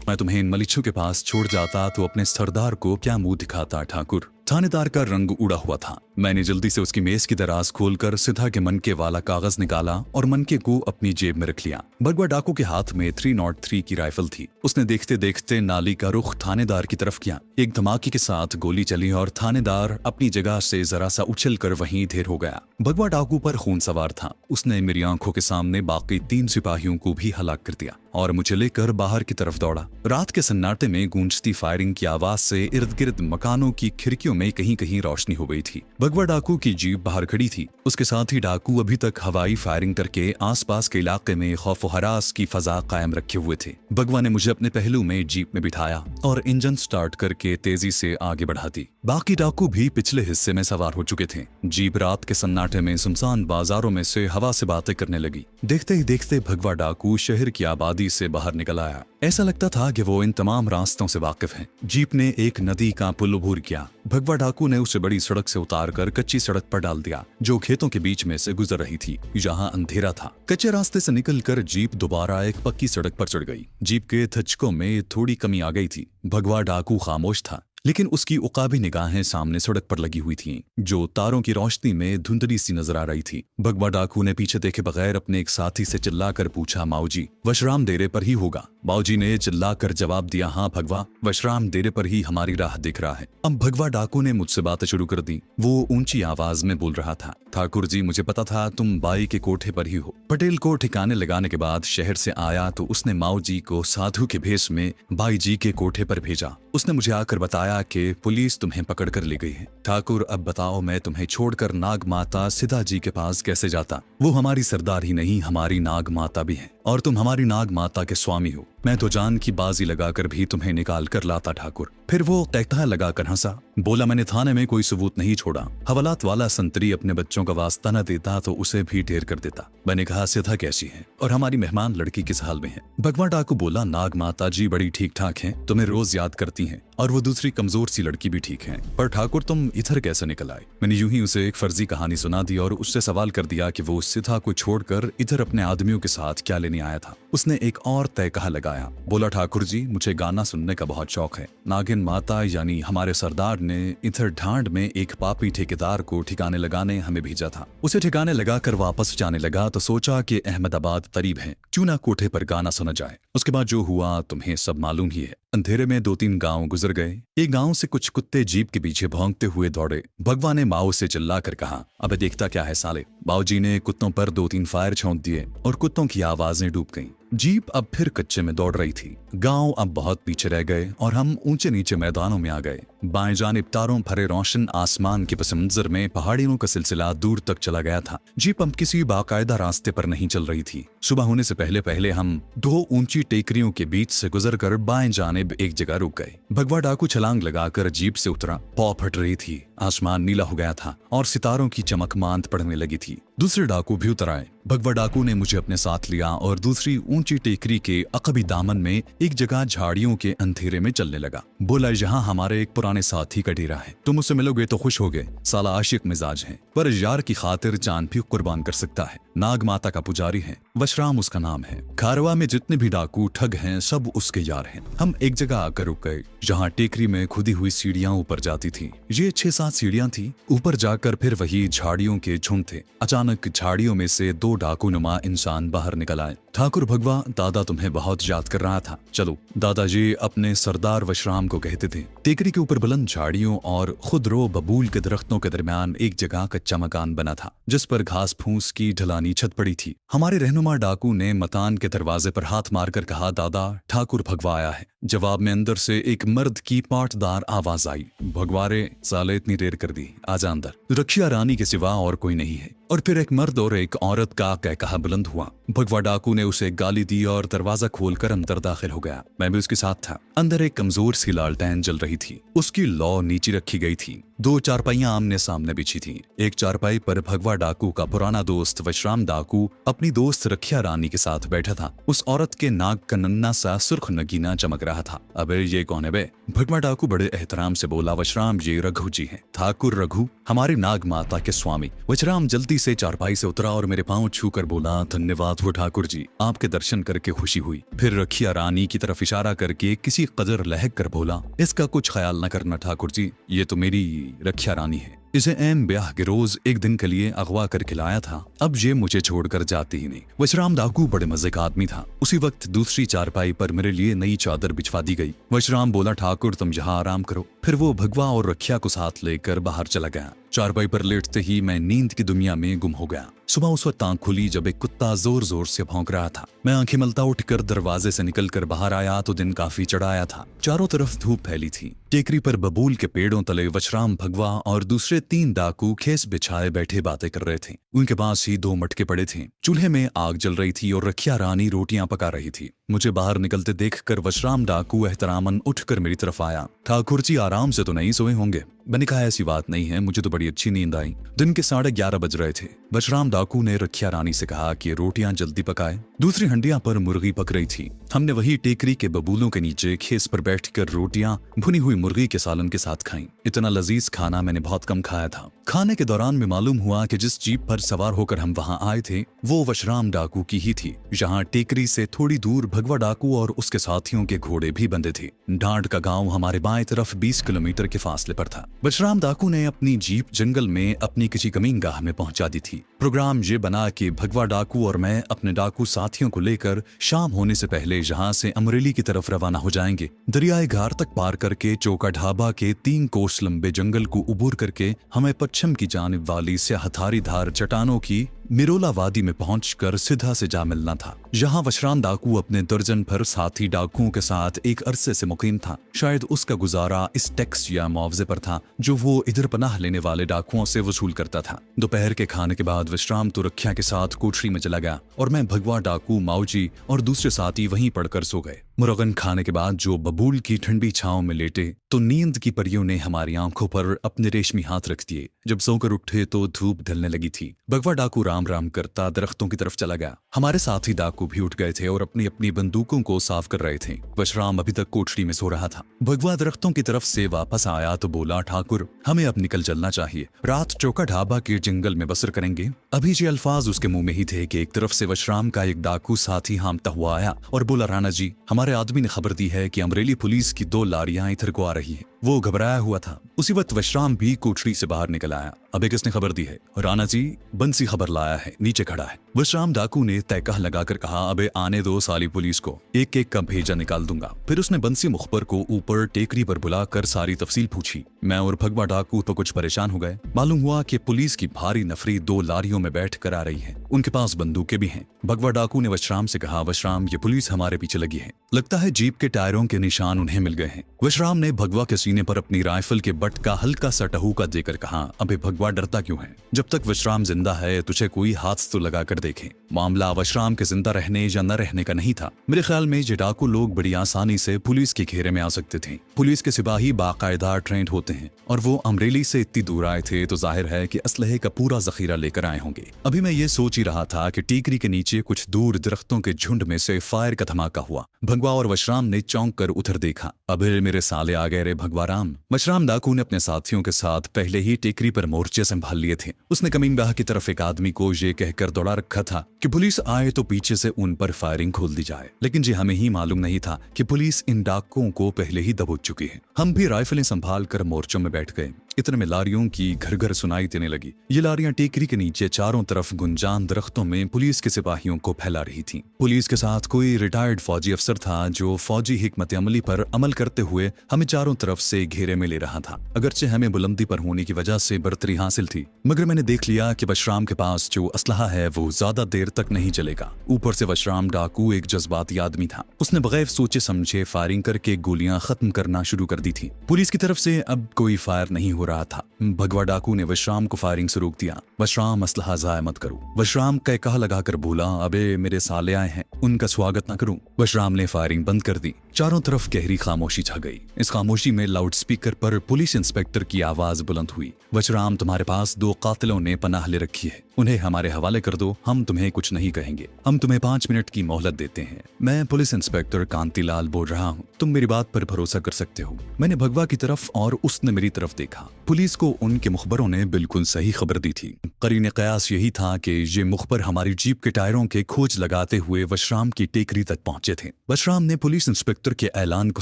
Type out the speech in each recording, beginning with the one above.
मैं तुम्हें इन मलीचों के पास छोड़ जाता तो अपने सरदार को क्या मुंह दिखाता ठाकुर। थानेदार का रंग उड़ा हुआ था। मैंने जल्दी से उसकी मेज की दराज खोलकर सिधा के मनके वाला कागज निकाला और मनके को अपनी जेब में रख लिया। भगवा डाकू के हाथ में 303 की राइफल थी। उसने देखते देखते नाली का रुख थानेदार की तरफ किया। एक धमाके के साथ गोली चली और थानेदार अपनी जगह से जरा सा उछल कर वहीं ढेर हो गया। भगवा डाकू पर खून सवार था। उसने मेरी आंखों के सामने बाकी 3 सिपाहियों को भी हलाक कर दिया और मुझे लेकर बाहर की तरफ दौड़ा। रात के सन्नाटे में गूंजती फायरिंग की आवाज से इर्द गिर्द मकानों की खिड़कियों में कहीं कहीं रोशनी हो गई थी। भगवा डाकू की जीप बाहर खड़ी थी। उसके साथ ही डाकू अभी तक हवाई फायरिंग करके आसपास के इलाके में खौफ हरास की फजा कायम रखे हुए थे। भगवा ने मुझे अपने पहलू में जीप में बिठाया और इंजन स्टार्ट करके तेजी से आगे बढ़ा दी। बाकी डाकू भी पिछले हिस्से में सवार हो चुके थे। जीप रात के सन्नाटे में सुनसान बाजारों में से हवा से बातें करने लगी। देखते ही देखते भगवा डाकू शहर की आबादी से बाहर निकल आया। ऐसा लगता था कि वो इन तमाम रास्तों से वाकिफ है। जीप ने एक नदी का पुल अबूर किया। भगवा डाकू ने उसे बड़ी सड़क से उतारकर कच्ची सड़क पर डाल दिया जो खेतों के बीच में से गुजर रही थी, जहां अंधेरा था। कच्चे रास्ते से निकलकर जीप दोबारा एक पक्की सड़क पर चढ़ गई। जीप के धचकों में थोड़ी कमी आ गई थी। भगवा डाकू खामोश था, लेकिन उसकी उकाबी निगाहें सामने सड़क पर लगी हुई थीं, जो तारों की रोशनी में धुंधली सी नजर आ रही थी। भगवा डाकू ने पीछे देखे बगैर अपने एक साथी से चिल्लाकर पूछा, माऊजी वशराम डेरे पर ही होगा? माऊजी ने चिल्लाकर जवाब दिया, हाँ भगवा, वशराम डेरे पर ही हमारी राह दिख रहा है। अब भगवा डाकू ने मुझसे बातें शुरू कर दी। वो ऊंची आवाज में बोल रहा था, ठाकुर जी मुझे पता था तुम बाई के कोठे पर ही हो। पटेल को ठिकाने लगाने के बाद शहर से आया तो उसने माऊजी को साधु के भेष में बाई जी के कोठे पर भेजा। उसने मुझे आकर बताया कि पुलिस तुम्हें पकड़ कर ले गई है। ठाकुर अब बताओ मैं तुम्हें छोड़कर नाग माता सिदा जी के पास कैसे जाता? वो हमारी सरदार ही नहीं, हमारी नाग माता भी है और तुम हमारी नाग माता के स्वामी हो। मैं तो जान की बाजी लगाकर भी तुम्हें निकाल कर लाता ठाकुर। फिर वो कहता लगाकर हंसा, बोला मैंने थाने में कोई सबूत नहीं छोड़ा। हवालात वाला संतरी अपने बच्चों का वास्ता न देता तो उसे भी ढेर कर देता। मैंने कहा सिधा कैसी है और हमारी मेहमान लड़की किस हाल में है? भगवा डाकू बोला, नाग माता जी बड़ी ठीक ठाक हैं, तुम्हें रोज याद करती हैं और वो दूसरी कमजोर सी लड़की भी ठीक है। पर ठाकुर तुम इधर कैसे निकल आए? मैंने यूं ही उसे एक फर्जी कहानी सुना दी और उससे सवाल कर दिया कि वो सिधा को छोड़कर इधर अपने आदमियों के साथ क्या लेने आया था। उसने एक और तय कहा लगाया, बोला ठाकुर जी मुझे गाना सुनने का बहुत शौक है। नागिन माता यानी हमारे सरदार ने इधर ढांड में एक पापी ठेकेदार को ठिकाने लगाने हमें भेजा था। उसे ठिकाने लगाकर वापस जाने लगा तो सोचा कि अहमदाबाद करीब है, क्यों ना कोठे पर गाना सुना जाए। उसके बाद जो हुआ तुम्हें सब मालूम ही है। अंधेरे में 2-3 गांव गुजर गए। एक गांव से कुछ कुत्ते जीप के पीछे भौंकते हुए दौड़े। भगवा ने माओ से चिल्लाकर कहा, अबे देखता क्या है साले? बाऊजी ने कुत्तों पर 2-3 फायर छोंक दिए और कुत्तों की आवाजें डूब गईं। जीप अब फिर कच्चे में दौड़ रही थी। गांव अब बहुत पीछे रह गए और हम ऊंचे नीचे मैदानों में आ गए। बाएं जानिब तारों भरे रोशन आसमान के पस मंजर में पहाड़ियों का सिलसिला दूर तक चला गया था। जीप अब किसी बाकायदा रास्ते पर नहीं चल रही थी। सुबह होने से पहले पहले हम 2 ऊंची टेकरियों के बीच से गुजरकर बाएं जानिब एक जगह रुक गए। भगवा डाकू छलांग लगाकर जीप से उतरा। पौ फट रही थी, आसमान नीला हो गया था और सितारों की चमक मांद पड़ने लगी थी। दूसरे डाकू भी उतर आए। भगवा डाकू ने मुझे अपने साथ लिया और दूसरी ऊंची टेकरी के अकबी दामन में एक जगह झाड़ियों के अंधेरे में चलने लगा। बोला, यहाँ हमारे एक पुराने साथी का डेरा है, तुम उससे मिलोगे तो खुश होगे। साला आशिक मिजाज है, पर यार की खातिर जान भी कुर्बान कर सकता है। नाग माता का पुजारी है, वशराम उसका नाम है। खारवा में जितने भी डाकू ठग हैं सब उसके यार हैं। हम एक जगह आकर रुक गए जहाँ टेकरी में खुदी हुई सीढ़ियां ऊपर जाती थी। ये 6-7 सीढ़ियां थी। ऊपर जाकर फिर वही झाड़ियों के झुंड थे। अचानक झाड़ियों में से 2 डाकू नुमा इंसान बाहर निकल आए। ठाकुर भगवा, दादा तुम्हें बहुत याद कर रहा था, चलो। दादाजी अपने सरदार वशराम को कहते थे। टेकरी के ऊपर बुलंद झाड़ियों और खुदरो बबूल के दरख्तों के दरमियान एक जगह कच्चा मकान बना था जिस पर घास फूस की ढलानी छत पड़ी थी। हमारे रहनुमा डाकू ने मकान के दरवाजे पर हाथ मारकर कहा, दादा ठाकुर भगवा आया है। जवाब में अंदर से एक मर्द की पाटदार आवाज आई, भगवारे साले इतनी देर कर दी, आजा अंदर, रखिया रानी के सिवा और कोई नहीं है। और फिर एक मर्द और एक औरत का कहकहा बुलंद हुआ। भगवा डाकू ने उसे गाली दी और दरवाजा खोलकर अंदर दाखिल हो गया। मैं भी उसके साथ था। अंदर एक कमजोर सी लालटेन जल रही थी। उसकी लौ नीचे रखी गई थी। 2 चारपाइयां आमने सामने बिछी थीं। एक चारपाई पर भगवा डाकू का पुराना दोस्त वशराम डाकू अपनी दोस्त रखिया रानी के साथ बैठा था। उस औरत के नाक का नन्ना सा सुर्ख नगीना चमक रहा था। अबे ये कौन है बे? भगवा डाकू बड़े एहतराम से बोला, वशराम ये रघु जी हैं, ठाकुर रघु, हमारी नाग माता के स्वामी। वशराम जल्दी जल्दी से चारपाई से उतरा और मेरे पांव छूकर बोला, धन्यवाद हो ठाकुर जी, आपके दर्शन करके खुशी हुई। फिर रखिया रानी की तरफ इशारा करके किसी कदर लहक कर बोला, इसका कुछ ख्याल न करना ठाकुर जी, ये तो मेरी रखिया रानी है। इसे ऐन ब्याह के रोज एक दिन के लिए अगवा कर खिलाया था, अब ये मुझे छोड़कर जाती ही नहीं। वशराम डाकू बड़े मजे का आदमी था। उसी वक्त दूसरी चारपाई पर मेरे लिए नई चादर बिछवा दी गई। वशराम बोला, ठाकुर तुम यहाँ आराम करो। फिर वो भगवा और रखिया को साथ लेकर बाहर चला गया। चारपाई पर लेटते ही मैं नींद की दुनिया में गुम हो गया। सुबह उस वक्त आंख खुली जब एक कुत्ता जोर जोर से भौंक रहा था। मैं आंखें मलता उठकर दरवाजे से निकलकर बाहर आया तो दिन काफी चढ़ाया था। चारों तरफ धूप फैली थी। टेकरी पर बबूल के पेड़ों तले वशराम, भगवा और दूसरे 3 डाकू खेस बिछाए बैठे बातें कर रहे थे। उनके पास ही 2 मटके पड़े थे। चूल्हे में आग जल रही थी और रखिया रानी रोटियां पका रही थी। मुझे बाहर निकलते देखकर वशराम डाकू एहतरामन उठकर मेरी तरफ आया। ठाकुर जी आराम से तो नहीं सोए होंगे? मैंने कहा, ऐसी बात नहीं है, मुझे तो बड़ी अच्छी नींद आई। दिन के 11:30 बज रहे थे। वशराम डाकू ने रखिया रानी से कहा कि रोटियां जल्दी पकाए। दूसरी हंडिया पर मुर्गी पक रही थी। हमने वही टेकरी के बबूलों के नीचे खेस पर बैठकर रोटियां भुनी हुई मुर्गी के सालन के साथ खाईं। इतना लजीज खाना मैंने बहुत कम खाया था। खाने के दौरान में मालूम हुआ कि जिस जीप पर सवार होकर हम वहां आए थे वो वशराम डाकू की ही थी। यहाँ टेकरी से थोड़ी दूर भगवा डाकू और उसके साथियों के घोड़े भी बंधे थे। ढांड का गांव हमारे बाएं तरफ 20 किलोमीटर के फासले पर था। वशराम डाकू ने अपनी जीप जंगल में अपनी किसी कमीनगाह में पहुंचा दी थी। प्रोग्राम ये बना कि भगवा डाकू और मैं अपने डाकू साथियों को लेकर शाम होने से पहले यहाँ से अमरेली की तरफ रवाना हो जाएंगे। दरियाए घार तक पार करके चौका ढाबा के 3 कोस लंबे जंगल को उबूर करके हमें पश्चिम की जानिब वाली स्याहधारी धार चट्टानों की मिरोला वादी में पहुंचकर सीधा से जा मिलना था। यहाँ वशराम डाकू अपने दर्जन भर साथी डाकुओं के साथ एक अरसे से मुकीम था। शायद उसका गुजारा इस टैक्स या मुआवजे पर था जो वो इधर पनाह लेने वाले डाकुओं से वसूल करता था। दोपहर के खाने के बाद वशराम तो रखिया के साथ कोठरी में चला गया और मैं, भगवा डाकू, माऊजी और दूसरे साथी वहीं पड़कर सो गए। मुरगन खाने के बाद जो बबूल की ठंडी छांव में लेटे तो नींद की परियों ने हमारी आंखों पर अपने रेशमी हाथ रख दिए। जब सोकर उठे तो धूप ढलने लगी थी। भगवा डाकू राम राम करता दरख्तों की तरफ चला गया। हमारे साथी डाकू भी उठ गए थे और अपनी अपनी बंदूकों को साफ कर रहे थे। वशराम अभी तक कोठरी में सो रहा था। भगवा दरख्तों की तरफ से वापस आया तो बोला, ठाकुर हमें अब निकल चलना चाहिए, रात चौका ढाबा के जंगल में बसर करेंगे। अभी ये अल्फाज उसके मुंह में ही थे कि एक तरफ से वशराम का एक डाकू साथी हामता हुआ आया और बोला, राणा जी, हमारे आदमी ने खबर दी है कि अमरेली पुलिस की 2 लारियां इधर को आ रही है। वो घबराया हुआ था। उसी वक्त वशराम भी कोठरी से बाहर निकल आया। अबे किसने खबर दी है? राणा जी, बंसी खबर लाया है, नीचे खड़ा है। वशराम डाकू ने तहकह लगाकर कहा, अबे आने दो साली पुलिस को, एक एक का भेजा निकाल दूंगा। फिर उसने बंसी मुखबर को ऊपर टेकरी पर बुलाकर सारी तफसील पूछी। मैं और भगवा डाकू तो कुछ परेशान हो गए। मालूम हुआ कि पुलिस की भारी नफरी 2 लारियों में बैठ कर आ रही है। उनके पास बंदूकें भी हैं। भगवा डाकू ने वशराम से कहा, वशराम, ये पुलिस हमारे पीछे लगी है, लगता है जीप के टायरों के निशान उन्हें मिल गए हैं। वशराम ने भगवा के सीने पर अपनी राइफल के बट का हल्का सा टहूका देकर कहा, अबे भगवा, डरता क्यों है? जब तक वशराम जिंदा है तुझे कोई हाथ तो लगा कर देखे। मामला वशराम के जिंदा रहने या न रहने का नहीं था। मेरे ख्याल में ये डाकू लोग बड़ी आसानी से पुलिस के घेरे में आ सकते थे। पुलिस के सिपाही बाकायदा ट्रेंड होते हैं और वो अमरेली से इतनी दूर आए थे तो जाहिर है कि असलहे का पूरा जखीरा लेकर आए होंगे। अभी मैं ये सोच ही रहा था कि टीकरी के नीचे कुछ दूर दरख्तों के झुंड में से फायर का धमाका हुआ। भगवा और वशराम ने चौंक कर उधर देखा। अबे मेरे साले आ गए रे भगवाराम। वशराम डाकू ने अपने साथियों के साथ पहले ही टेकरी पर मोर्चे संभाल लिए थे। उसने कमीनगाह की तरफ एक आदमी को ये कहकर दौड़ा रखा था कि पुलिस आए तो पीछे से उन पर फायरिंग खोल दी जाए। लेकिन ये हमें ही मालूम नहीं था कि पुलिस इन डाकुओं को पहले ही दबोच चुकी है। हम भी राइफलें संभाल कर मोर्चों में बैठ गए। इतने में लारियों की घर घर सुनाई देने लगी। ये लारियां टेकरी के नीचे चारों तरफ गुंजान दरख्तों में पुलिस के सिपाहियों को फैला रही थीं। पुलिस के साथ कोई रिटायर्ड फौजी अफसर था जो फौजी हिकमत अमली पर अमल करते हुए हमें चारों तरफ से घेरे में ले रहा था। अगरचे हमें बुलंदी पर होने की वजह से बर्तरी हासिल थी, मगर मैंने देख लिया कि वशराम के पास जो असलहा है वो ज्यादा देर तक नहीं चलेगा। ऊपर से वशराम डाकू एक जज्बाती आदमी था। उसने बगैर सोचे समझे फायरिंग करके गोलियां खत्म करना शुरू कर दी थी। पुलिस की तरफ से अब कोई फायर नहीं हो रहा था। भगवा डाकू ने वशराम को फायरिंग से रोक दिया। वशराम, असलहा ज़ाया मत करो। वशराम कहकहा लगाकर बोला, अबे मेरे साले आए हैं, उनका स्वागत ना करूं। वशराम ने फायरिंग बंद कर दी। चारों तरफ गहरी खामोशी छा गई। इस खामोशी में लाउड स्पीकर पर पुलिस इंस्पेक्टर की आवाज बुलंद हुई, वशराम, तुम्हारे पास 2 कातिलों ने पनाह ले रखी है, उन्हें हमारे हवाले कर दो, हम तुम्हें कुछ नहीं कहेंगे। हम तुम्हें 5 मिनट की मोहलत देते हैं। मैं पुलिस इंस्पेक्टर कांतिलाल बोल रहा हूँ, तुम मेरी बात पर भरोसा कर सकते हो। मैंने भगवा की तरफ और उसने मेरी तरफ देखा। पुलिस को उनके मुखबरों ने बिल्कुल सही खबर दी थी। करीने कयास यही था कि ये मुखबर हमारी जीप के टायरों के खोज लगाते हुए वशराम की टेकरी तक पहुंचे थे। वशराम ने पुलिस इंस्पेक्टर के ऐलान को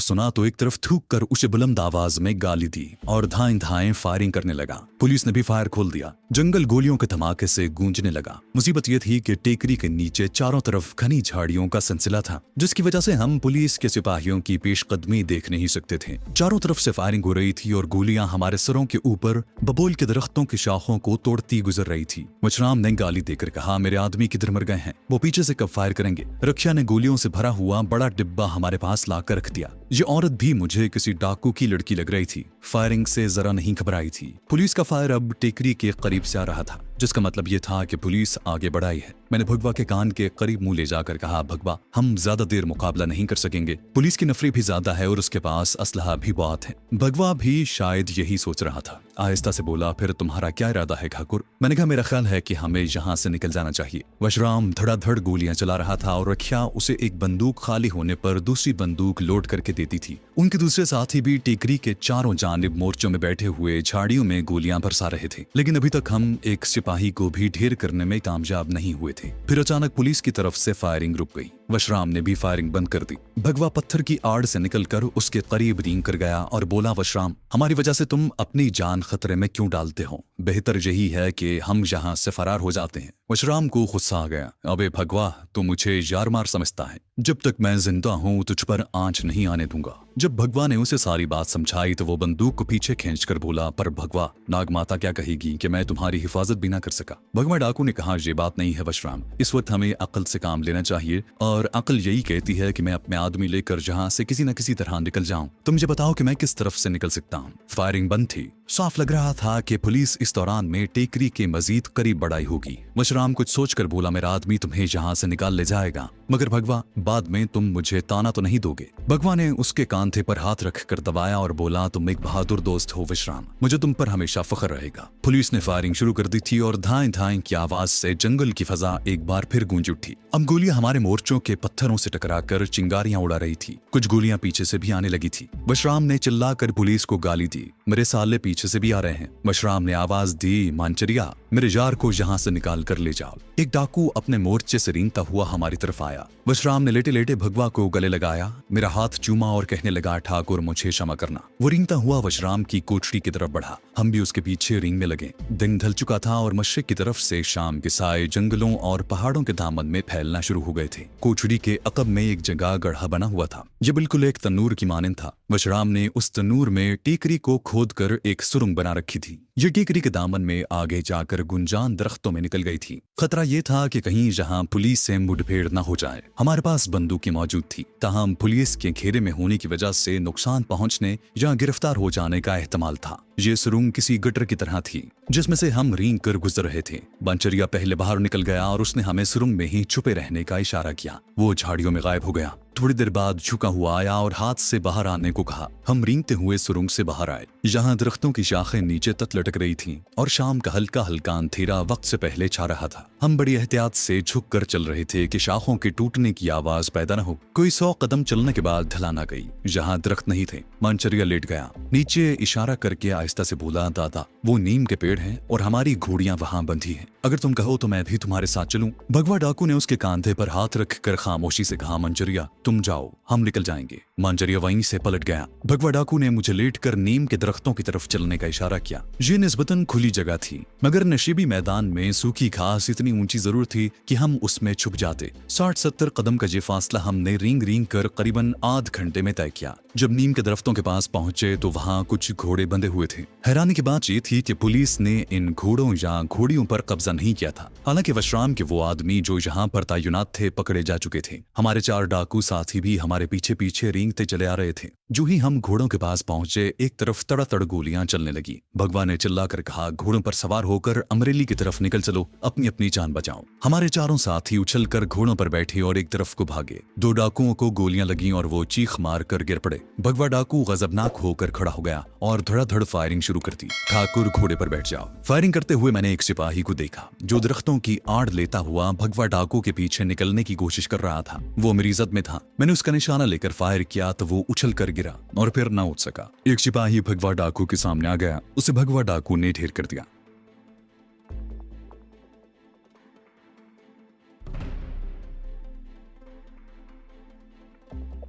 सुना तो एक तरफ थूक कर उसे बुलंद आवाज में गाली दी और धाएं धाएं फायरिंग करने लगा। पुलिस ने भी फायर खोल दिया। जंगल गोलियों के धमाके से गूंजने लगा। मुसीबत यह थी कि टेकरी के नीचे चारों तरफ घनी झाड़ियों का सिलसिला था, जिसकी वजह से हम पुलिस के सिपाहियों की पेशकदमी देख नहीं सकते थे। चारों तरफ से फायरिंग हो रही थी और गोलियां हमारे सरों के ऊपर बबूल के दरख्तों की शाखों को तोड़ती गुजर रही थी। वशराम ने गाली देकर कहा, मेरे आदमी किधर मर गए हैं, वो पीछे से कब फायर करेंगे। रक्षा ने गोलियों से भरा हुआ बड़ा डिब्बा हमारे पास लाकर रख दिया। ये औरत भी मुझे किसी डाकू की लड़की लग रही थी। फायरिंग से जरा नहीं घबराई थी। पुलिस का फायर अब टेकरी के करीब से आ रहा था, जिसका मतलब ये था कि पुलिस आगे बढ़ाई है। मैंने भगवा के कान के करीब मुंह ले जाकर कहा, भगवा, हम ज्यादा देर मुकाबला नहीं कर सकेंगे। पुलिस की नफरी भी ज्यादा है और उसके पास असलहा भी बहुत है। भगवा भी शायद यही सोच रहा था। आहिस्ता से बोला, फिर तुम्हारा क्या इरादा है ठाकुर। मैंने कहा, मेरा ख्याल है कि हमें यहाँ से निकल जाना चाहिए। वशराम धड़ाधड़ गोलियां चला रहा था और रखिया उसे एक बंदूक खाली होने पर दूसरी बंदूक लोड करके देती थी। उनके दूसरे साथी भी टेकरी के चारों जानिब मोर्चों में बैठे हुए झाड़ियों में गोलियां बरसा रहे थे, लेकिन अभी तक हम एक सिपाही को भी ढेर करने में कामयाब नहीं हुए थे। फिर अचानक पुलिस की तरफ से फायरिंग रुक गई। वशराम ने भी फायरिंग बंद कर दी। भगवा पत्थर की आड़ से निकलकर उसके करीब रींग कर गया और बोला, वशराम, हमारी वजह से तुम अपनी जान खतरे में क्यों डालते हो? बेहतर यही है कि हम यहाँ से फरार हो जाते हैं। वशराम को गुस्सा आ गया। अबे भगवा, तू मुझे यार मार समझता है? जब तक मैं जिंदा हूँ तुझ पर आंच नहीं आने दूंगा। जब भगवा ने उसे सारी बात समझाई तो वो बंदूक को पीछे खींचकर बोला, पर भगवा, नाग माता क्या कहेगी कि मैं तुम्हारी हिफाजत भी ना कर सका। भगवा डाकू ने कहा, ये बात नहीं है वशराम, इस वक्त हमें अक्ल से काम लेना चाहिए और अक्ल यही कहती है कि मैं अपने आदमी लेकर यहाँ से किसी न किसी तरह निकल जाऊं। तुम मुझे बताओ कि मैं किस तरफ से निकल सकता हूँ। फायरिंग बंद थी। साफ लग रहा था कि पुलिस इस दौरान में टेकरी के मजीद करीब बढ़ाई होगी। वशराम कुछ सोचकर बोला, मेरा आदमी तुम्हें यहाँ से निकाल ले जाएगा, मगर भगवा, बाद में तुम मुझे ताना तो नहीं दोगे? भगवा ने उसके कांधे पर हाथ रखकर दबाया और बोला, तुम एक बहादुर दोस्त हो विश्राम, मुझे तुम पर हमेशा फख्र रहेगा। पुलिस ने फायरिंग शुरू कर दी थी और धाएं धाएं की आवाज से जंगल की फजा एक बार फिर गूंज उठी। अब गोलियां हमारे मोर्चों के पत्थरों से टकराकर चिंगारियां उड़ा रही थी। कुछ गोलियां पीछे से भी आने लगी थी। वशराम ने चिल्लाकर पुलिस को गाली दी, मेरे साले पीछे से भी आ रहे हैं। वशराम ने आवाज दी, मानचरिया, मेरे यार को यहाँ से निकाल कर ले जाओ। एक डाकू अपने मोर्चे से रेंगता हुआ हमारी तरफ आया। वशराम ने लेटे लेटे भगवा को गले लगाया, मेरा हाथ चूमा और कहने लगा, ठाकुर मुझे क्षमा करना। वो रेंगता हुआ वशराम की कोठरी की तरफ बढ़ा। हम भी उसके पीछे रेंगने लगे। दिन ढल चुका था और मशरिक की तरफ से शाम के साए जंगलों और पहाड़ों के दामन में फैलना शुरू हो गए थे। कोठरी के अकब में एक जगह गढ़ा बना हुआ था। ये बिल्कुल एक तनूर की मानंद था। वशराम ने उस तनूर में टेकरी को खोदकर एक सुरंग बना रखी थी। ये टेकरी के दामन में आगे जाकर गुंजान दरख्तों में निकल गई थी। खतरा ये था कि कहीं जहां पुलिस से मुठभेड़ न हो जाए। हमारे पास बंदूकें मौजूद थी, ताहम पुलिस के घेरे में होने की वजह से नुकसान पहुंचने या गिरफ्तार हो जाने का एहतमाल था। ये सुरंग किसी गटर की तरह थी जिसमें से हम रेंग कर गुजर रहे थे। बंचरिया पहले बाहर निकल गया और उसने हमें सुरंग में ही छुपे रहने का इशारा किया। वो झाड़ियों में गायब हो गया। थोड़ी देर बाद झुका हुआ आया और हाथ से बाहर आने को कहा। हम रेंगते हुए सुरंग से बाहर आए। यहाँ दरख्तों की शाखें नीचे तक लटक रही थीं और शाम का हल्का हल्का अंधेरा वक्त से पहले छा रहा था। हम बड़ी एहतियात से झुक कर चल रहे थे कि शाखों के टूटने की आवाज पैदा न हो। कोई 100 कदम चलने के बाद ढलान आ गई। जहाँ दरख्त नहीं थे, मानचरिया लेट गया। नीचे इशारा करके आहिस्ता से बोला, दादा, वो नीम के पेड़ हैं और हमारी घोड़ियां वहां बंधी हैं। अगर तुम कहो तो मैं भी तुम्हारे साथ चलूं। भगवा डाकू ने उसके कांधे पर हाथ रखकर खामोशी से कहा, मंचरिया, तुम जाओ, हम निकल जाएंगे। मांचरिया वहीं से पलट गया। भगवा डाकू ने मुझे लेटकर नीम के दरख्तों की तरफ चलने का इशारा किया। ये निस्बतन खुली जगह थी, मगर नशीबी मैदान में सूखी घास इतनी ऊंची जरूर थी कि हम उसमें छुप जाते। 60-70 कदम का ये फासला हमने रेंग रेंग कर करीबन आध घंटे में तय किया। जब नीम के दरख्तों के पास पहुंचे तो वहां कुछ घोड़े बंधे हुए थे। हैरानी की बात ये थी कि पुलिस ने इन घोड़ों या घोड़ियों पर कब्जा नहीं किया था। हालांकि वशराम के वो आदमी जो यहाँ पर तैनात थे पकड़े जा चुके थे। हमारे 4 डाकू साथी भी हमारे पीछे पीछे रेंगते चले आ रहे थे। जो ही हम घोड़ों के पास पहुंचे, एक तरफ तड़ातड़ गोलियां चलने लगी। भगवा ने चिल्लाकर कहा, घोड़ों पर सवार होकर अमरेली की तरफ निकल चलो, अपनी अपनी जान बचाओ। हमारे चारों साथी उछलकर घोड़ों पर बैठे और एक तरफ को भागे। 2 डाकुओं को गोलियां लगीं और वो चीख मार कर गिर पड़े। भगवा डाकू गजबनाक होकर खड़ा हो गया और धड़ाधड़ फायरिंग शुरू कर दी। ठाकुर घोड़े पर बैठ जाओ। फायरिंग करते हुए मैंने एक सिपाही को देखा जो दरख्तों की आड़ लेता हुआ भगवा डाकू के पीछे निकलने की कोशिश कर रहा था। वो मेरी इज्जत में था। मैंने उसका निशाना लेकर फायर किया तो वो उछल कर गिरा और फिर न उठ सका। एक सिपाही भगवा डाकू के सामने आ गया, उसे भगवा डाकू ने ढेर कर दिया।